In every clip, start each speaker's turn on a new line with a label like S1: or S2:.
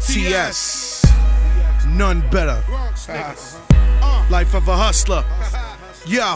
S1: TS, none better. Life of a hustler. Yo,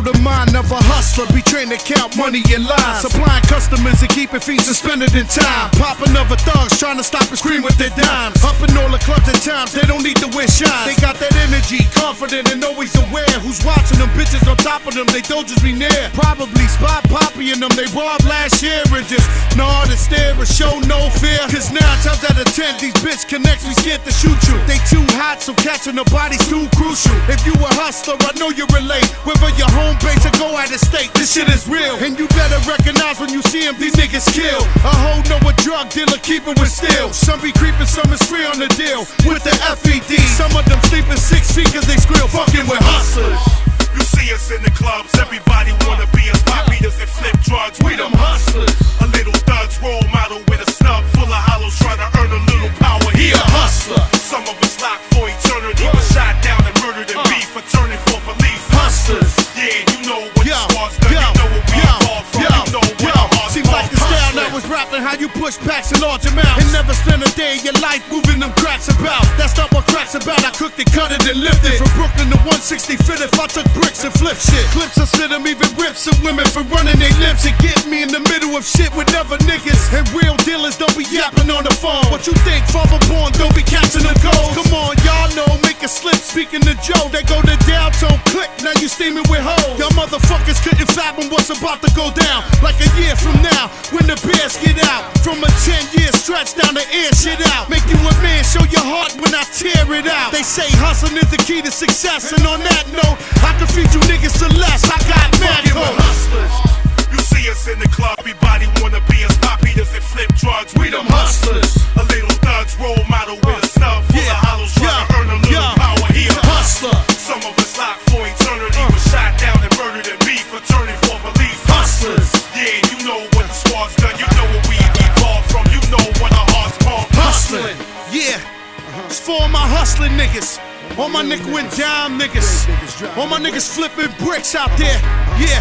S1: the mind of a hustler. Be trained to count money in line, supplying customers and keeping feet suspended in time. Popping other thugs trying to stop and scream with their dimes. Up in all the clubs and times, they don't need to wear shine. They got that energy, confident and always aware. Who's watching them bitches on top of them, they don't just be near. Probably spot Poppy in them, they robbed last year and just nod and stare and show no fear. Cause 9 times out of 10, these bitch connects, we scared to shoot you. They too hot, so catching the body's too crucial. If you a hustler, I know you relate. Whether your home base or go out of state, this shit is real. And you better recognize when you see them, these niggas kill. A hoe know a drug dealer, keep it with steel. Some be creeping, some is free on the deal with the FED. Some of them sleeping 6 feet cause they squeal, fucking with hustlers.
S2: You see us in the clubs, everybody wanna be us. Pop eaters and flip drugs, we them hustlers. A little thugs, role model with a snub full of hollows, trying to earn a little power. He a hustler. Some of us locked for eternity, was shot down and murdered and beef for turning for police. Hustlers, yeah, you know what the squad's done, you know what we fall from, you know what our hearts.
S1: Seems like the style that was rapping, how you push packs in large amounts and never spend a day in your life moving them cracks about. That's not what cracks about. I cooked it, cut it, and lifted from Brooklyn to 165th. If I took bricks and flip shit, clips I slit them, even rips some women for running their lips and get me in the middle of shit with other niggas. And real dealers don't be yapping on the phone. What you think, father born, don't be catching the goals. Come on, y'all know, make a slip. Speaking to Joe, they go to downtown click. Now you steaming with hoes. Y'all motherfuckers couldn't fathom what's about to go down. Like a year from now, when the bears get out. From a 10-year stretch down the air shit out. Make you a man, show your heart when I tear it out. They say hustling is the key to success, and on that note, I can feed you niggas to less. I got mad
S2: hustlers. You see us in the club, everybody wanna be us. Pop eaters and flip drugs, we them hustlers. A little thugs, role model with a snub full of hollows, trying to earn a little power. He a hustler. Some of us locked for eternity, was shot down and murdered and beef for turning for police. Hustlers, yeah, you know what the squad's done, you know what we evolved from, you know what our hearts pump.
S1: Hustling, yeah, it's for all my hustling niggas. All my nickel and dime niggas. All my niggas flipping bricks out there. Yeah.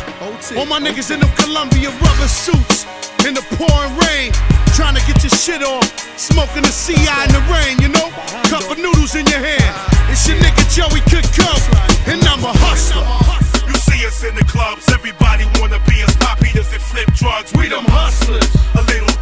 S1: All my niggas in them Columbia rubber suits. In the pouring rain. Trying to get your shit off. Smoking the CI in the rain, you know? Cup of noodles in your hand. It's your nigga Joey could come. And I'm a hustler.
S2: You see us in the clubs, everybody wanna be us. Pop eaters and flip drugs, we them hustlers. A little